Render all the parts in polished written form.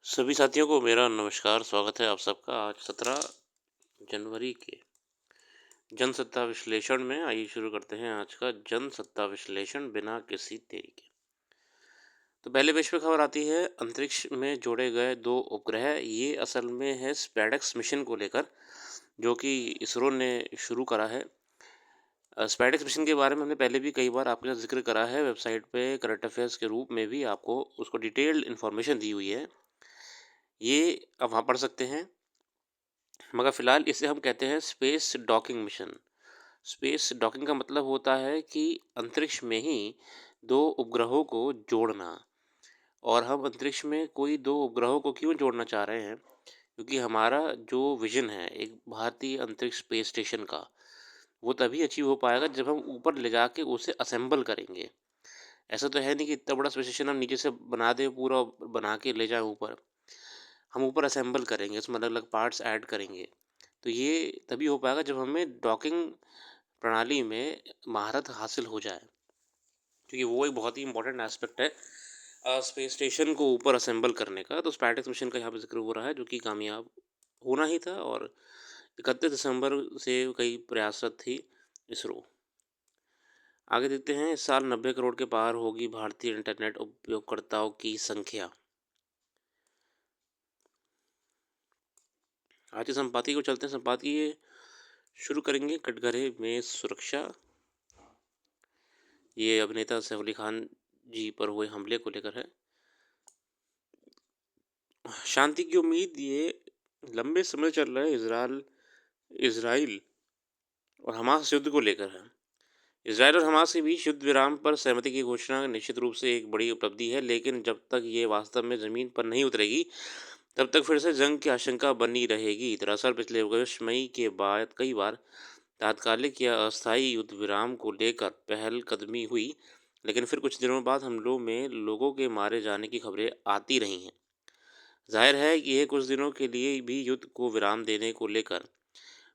सभी साथियों को मेरा नमस्कार, स्वागत है आप सबका आज 17 जनवरी के जनसत्ता विश्लेषण में। आइए शुरू करते हैं आज का जनसत्ता विश्लेषण बिना किसी देरी के। तो पहले पेज पे खबर आती है, अंतरिक्ष में जोड़े गए 2 उपग्रह। ये असल में है स्पेडेक्स मिशन को लेकर, जो कि इसरो ने शुरू करा है। स्पेडेक्स मिशन के बारे में हमने पहले भी कई बार आपके साथ ज़िक्र करा है, वेबसाइट पे करंट अफेयर्स के रूप में भी आपको उसको डिटेल्ड इन्फॉर्मेशन दी हुई है। ये आप वहाँ पढ़ सकते हैं। मगर फ़िलहाल इसे हम कहते हैं space docking mission. Space docking का मतलब होता है कि अंतरिक्ष में ही 2 उपग्रहों को जोड़ना। और हम अंतरिक्ष में कोई 2 उपग्रहों को क्यों जोड़ना चाह रहे हैं? क्योंकि हमारा जो विज़न है एक भारतीय अंतरिक्ष स्पेस स्टेशन का, वो तभी अचीव हो पाएगा जब हम ऊपर ले जाके उसे असेंबल करेंगे। ऐसा तो है नहीं कि इतना बड़ा स्पेस स्टेशन हम नीचे से बना दें, पूरा बना के ले जाएँ ऊपर। हम ऊपर असेंबल करेंगे, उसमें अलग-अलग पार्ट्स ऐड करेंगे। तो ये तभी हो पाएगा जब हमें डॉकिंग प्रणाली में महारत हासिल हो जाए, क्योंकि वो एक बहुत ही इम्पोर्टेंट एस्पेक्ट है स्पेस स्टेशन को ऊपर असेंबल करने का। तो स्पेटेक्स मिशन का यहाँ पे ज़िक्र हो रहा है, जो कि कामयाब होना ही था और 31 दिसंबर से कई प्रयासरत थी इसरो। आगे देखते हैं, इस साल 90 करोड़ के पार होगी भारतीय इंटरनेट उपयोगकर्ताओं की संख्या। आज के संपादकीय को चलते हैं, संपादकीय शुरू करेंगे कटघरे में सुरक्षा। ये अभिनेता सैफ अली खान जी पर हुए हमले को लेकर है। शांति की उम्मीद, ये लंबे समय चल रहा है इज़राइल और हमास युद्ध को लेकर है। इज़राइल और हमास के बीच युद्ध विराम पर सहमति की घोषणा निश्चित रूप से एक बड़ी उपलब्धि है, लेकिन जब तक ये वास्तव में ज़मीन पर नहीं उतरेगी, तब तक फिर से जंग की आशंका बनी रहेगी। दरअसल पिछले वर्ष मई के बाद कई बार तात्कालिक या अस्थायी युद्ध विराम को लेकर पहलकदमी हुई, लेकिन फिर कुछ दिनों बाद हमलों में लोगों के मारे जाने की खबरें आती रही हैं। जाहिर है कि ये कुछ दिनों के लिए भी युद्ध को विराम देने को लेकर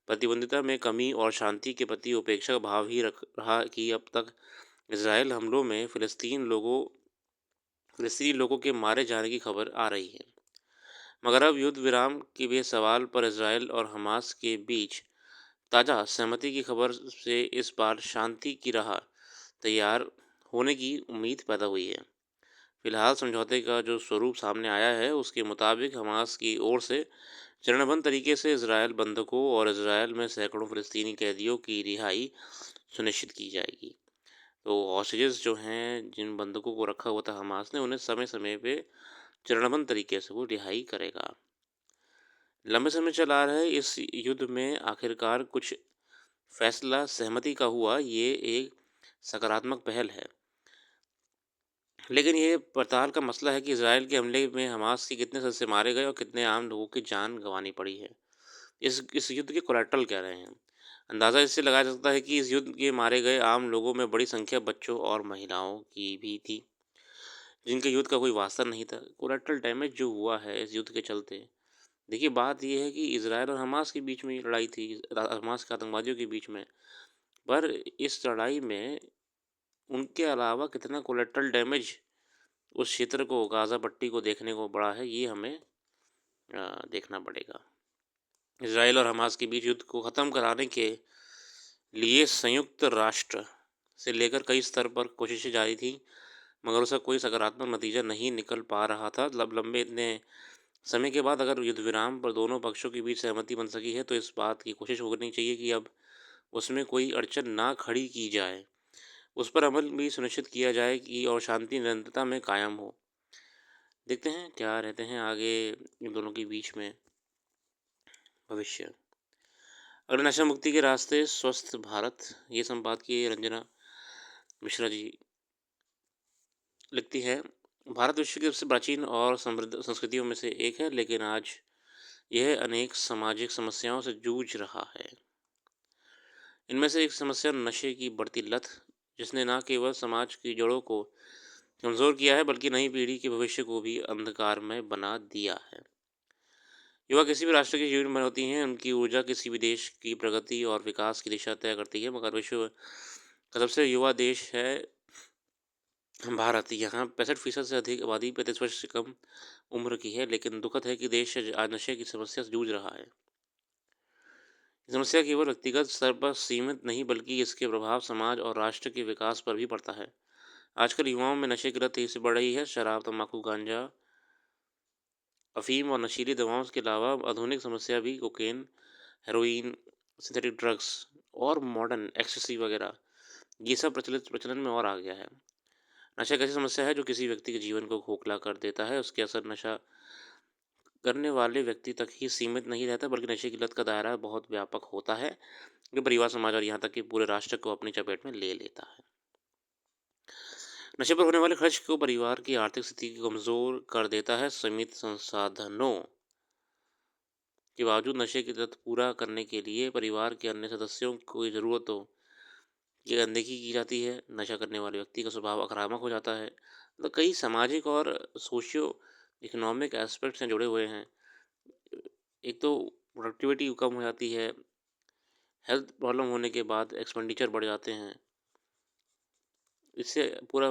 प्रतिबद्धता में कमी और शांति के प्रति उपेक्षा का भाव ही रख रहा कि अब तक इजराइल हमलों में फ़िलिस्तीनी लोगों के मारे जाने की खबर आ रही है। मगर अब युद्ध विराम के भी सवाल पर इजराइल और हमास के बीच ताज़ा सहमति की खबर से इस बार शांति की राह तैयार होने की उम्मीद पैदा हुई है। फिलहाल समझौते का जो स्वरूप सामने आया है, उसके मुताबिक हमास की ओर से चरणबद्ध तरीके से इजरायल बंधकों और इजरायल में सैकड़ों फ़िलिस्तीनी कैदियों की रिहाई सुनिश्चित की जाएगी। तो हॉस्टेजेस जो हैं, जिन बंधकों को रखा हुआ था हमास ने, उन्हें समय समय पे चरणबद्ध तरीके से वो रिहाई करेगा। लंबे समय चला आ रहा है इस युद्ध में आखिरकार कुछ फैसला सहमति का हुआ, ये एक सकारात्मक पहल है। लेकिन ये पड़ताल का मसला है कि इजराइल के हमले में हमास के कितने सदस्य मारे गए और कितने आम लोगों की जान गंवानी पड़ी है। इस युद्ध के कोलैटरल क्या रहे हैं? अंदाज़ा इससे लगाया जा सकता है कि इस युद्ध के मारे गए आम लोगों में बड़ी संख्या बच्चों और महिलाओं की भी थी, जिनके युद्ध का कोई वास्ता नहीं था। कोलैटरल डैमेज जो हुआ है इस युद्ध के चलते, देखिए बात ये है कि इजराइल और हमास के बीच में ये लड़ाई थी, हमास के आतंकवादियों के बीच में। पर इस लड़ाई में उनके अलावा कितना कोलैटरल डैमेज उस क्षेत्र को, गाज़ा पट्टी को देखने को पड़ा है, ये हमें देखना पड़ेगा। इजराइल और हमास के बीच युद्ध को ख़त्म कराने के लिए संयुक्त राष्ट्र से लेकर कई स्तर पर कोशिशें जारी थी, मगर उसका कोई सकारात्मक नतीजा नहीं निकल पा रहा था। लंबे इतने समय के बाद अगर युद्ध विराम पर दोनों पक्षों के बीच सहमति बन सकी है, तो इस बात की कोशिश होनी चाहिए कि अब उसमें कोई अड़चन ना खड़ी की जाए, उस पर अमल भी सुनिश्चित किया जाए कि और शांति निरंतरता में कायम हो। देखते हैं क्या रहते हैं आगे इन दोनों के बीच में भविष्य। अगर नशा मुक्ति के रास्ते स्वस्थ भारत, ये संपादकीय रंजना मिश्रा जी लिखती है। भारत विश्व की सबसे प्राचीन और समृद्ध संस्कृतियों में से एक है, लेकिन आज यह अनेक सामाजिक समस्याओं से जूझ रहा है। इनमें से एक समस्या नशे की बढ़ती लत, जिसने न केवल समाज की जड़ों को कमज़ोर किया है, बल्कि नई पीढ़ी के भविष्य को भी अंधकारमय बना दिया है। युवा किसी भी राष्ट्र की जीवन में होती हैं, उनकी ऊर्जा किसी भी देश की प्रगति और विकास की दिशा तय करती है। मगर विश्व का सबसे युवा देश है भारत यहाँ 65% से अधिक आबादी 35 वर्ष से कम उम्र की है, लेकिन दुखद है कि देश आज नशे की समस्या से जूझ रहा है। ये समस्या केवल व्यक्तिगत स्तर पर सीमित नहीं, बल्कि इसके प्रभाव समाज और राष्ट्र के विकास पर भी पड़ता है। आजकल युवाओं में नशे की लत तेजी से बढ़ रही है। शराब, तंबाकू, गांजा, अफीम और नशीली दवाओं के अलावा आधुनिक समस्या भी कोकेन, हेरोइन, सिंथेटिक ड्रग्स और मॉडर्न एक्सेसी वगैरह, ये सब प्रचलन में और आ गया है। नशा एक ऐसी समस्या है जो किसी व्यक्ति के जीवन को खोखला कर देता है। उसके असर नशा करने वाले व्यक्ति तक ही सीमित नहीं रहता, बल्कि नशे की लत का दायरा बहुत व्यापक होता है, जो परिवार, समाज और यहाँ तक कि पूरे राष्ट्र को अपनी चपेट में ले लेता है। नशे पर होने वाले खर्च को परिवार की आर्थिक स्थिति को कमजोर कर देता है। सीमित संसाधनों के बावजूद नशे की लत पूरा करने के लिए परिवार के अन्य सदस्यों को ज़रूरतों की अनदेखी की जाती है। नशा करने वाले व्यक्ति का स्वभाव आक्रामक हो जाता है। मतलब कई सामाजिक और सोशियो इकोनॉमिक एस्पेक्ट्स हैं जुड़े हुए हैं। एक तो प्रोडक्टिविटी कम हो जाती है, हेल्थ प्रॉब्लम होने के बाद एक्सपेंडिचर बढ़ जाते हैं। इससे पूरा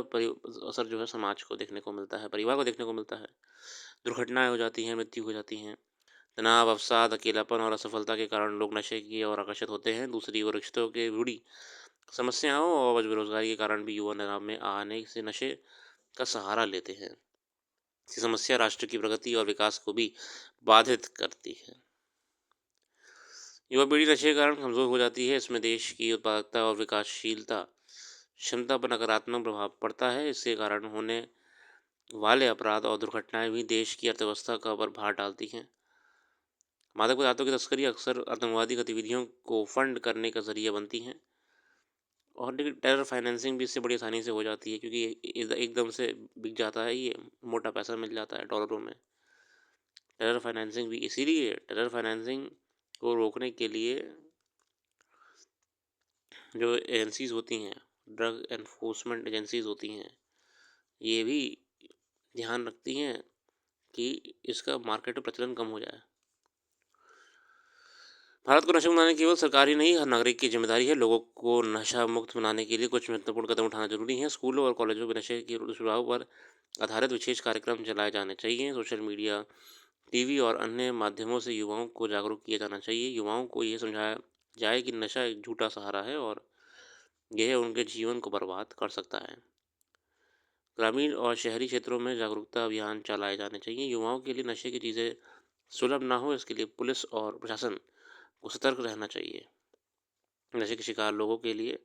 असर जो है समाज को देखने को मिलता है, परिवार को देखने को मिलता है। दुर्घटनाएं हो जाती हैं, मृत्यु हो जाती हैं। तनाव, अवसाद, अकेलापन और असफलता के कारण लोग नशे की ओर आकर्षित होते हैं। दूसरी ओर रिश्तों के रूढ़ी समस्याओं और बेरोजगारी के कारण भी युवा तनाव में आने से नशे का सहारा लेते हैं। ये समस्या राष्ट्र की प्रगति और विकास को भी बाधित करती है। युवा पीढ़ी नशे के कारण कमजोर हो जाती है। इसमें देश की उत्पादकता और विकासशीलता क्षमता पर नकारात्मक प्रभाव पड़ता है। इसके कारण होने वाले अपराध और दुर्घटनाएं भी देश की अर्थव्यवस्था का पर भार डालती हैं। मादक पदार्थों की तस्करी अक्सर आतंकवादी गतिविधियों को फंड करने का जरिया बनती हैं। और लेकिन टेरर फाइनेंसिंग भी इससे बड़ी आसानी से हो जाती है, क्योंकि एकदम से बिक जाता है, ये मोटा पैसा मिल जाता है डॉलरों में। टेरर फाइनेंसिंग भी इसीलिए टेरर फाइनेंसिंग को रोकने के लिए जो एजेंसीज होती हैं, ड्रग एनफोर्समेंट एजेंसीज होती हैं, ये भी ध्यान रखती हैं कि इसका मार्केट में प्रचलन कम हो जाए। भारत को नशा मुक्त बनाने केवल सरकार ही नहीं, हर नागरिक की जिम्मेदारी है। लोगों को नशा मुक्त बनाने के लिए कुछ महत्वपूर्ण कदम उठाना जरूरी है। स्कूलों और कॉलेजों में नशे के दुष्प्रभाव पर आधारित विशेष कार्यक्रम चलाए जाने चाहिए। सोशल मीडिया, टीवी और अन्य माध्यमों से युवाओं को जागरूक किया जाना चाहिए। युवाओं को ये समझाया जाए कि नशा एक झूठा सहारा है और यह उनके जीवन को बर्बाद कर सकता है। ग्रामीण और शहरी क्षेत्रों में जागरूकता अभियान चलाए जाने चाहिए। युवाओं के लिए नशे की चीज़ें सुलभ ना हो, इसके लिए पुलिस और प्रशासन को सतर्क रहना चाहिए। नशे के शिकार लोगों के लिए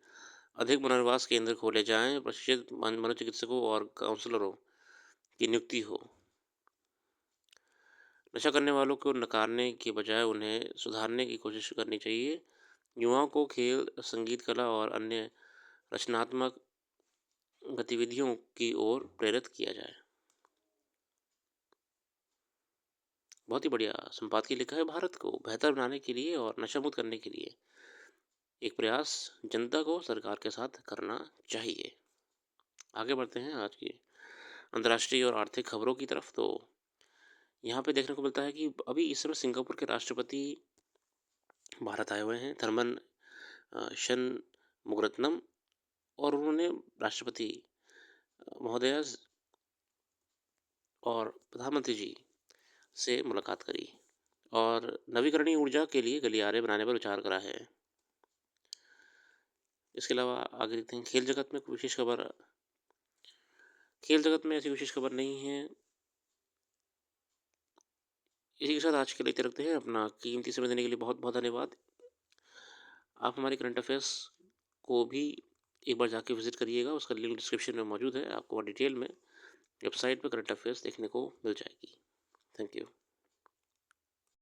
अधिक पुनर्वास केंद्र खोले जाएं, प्रशिक्षित मनोचिकित्सकों और काउंसलरों की नियुक्ति हो। नशा करने वालों को नकारने के बजाय उन्हें सुधारने की कोशिश करनी चाहिए। युवाओं को खेल, संगीत, कला और अन्य रचनात्मक गतिविधियों की ओर प्रेरित किया जाए। बहुत ही बढ़िया संपादकीय लिखा है। भारत को बेहतर बनाने के लिए और नशा मुक्त करने के लिए एक प्रयास जनता को सरकार के साथ करना चाहिए। आगे बढ़ते हैं आज की अंतर्राष्ट्रीय और आर्थिक खबरों की तरफ। तो यहाँ पे देखने को मिलता है कि अभी इस समय सिंगापुर के राष्ट्रपति भारत आए हुए हैं, थर्मन शन मुगरत्नम, और उन्होंने राष्ट्रपति महोदया और प्रधानमंत्री जी से मुलाकात करी और नवीकरणीय ऊर्जा के लिए गलियारे बनाने पर विचार करा है। इसके अलावा आगे देखते हैं खेल जगत में कोई विशेष खबर। खेल जगत में ऐसी विशेष खबर नहीं है। इसी के साथ आज के लिए इतना रखते हैं। अपना कीमती समय देने के लिए बहुत बहुत धन्यवाद। आप हमारे करंट अफेयर्स को भी एक बार जाके विजिट करिएगा, उसका लिंक डिस्क्रिप्शन में मौजूद है। आपको डिटेल में वेबसाइट पर करंट अफेयर्स देखने को मिल जाएगी। Thank you.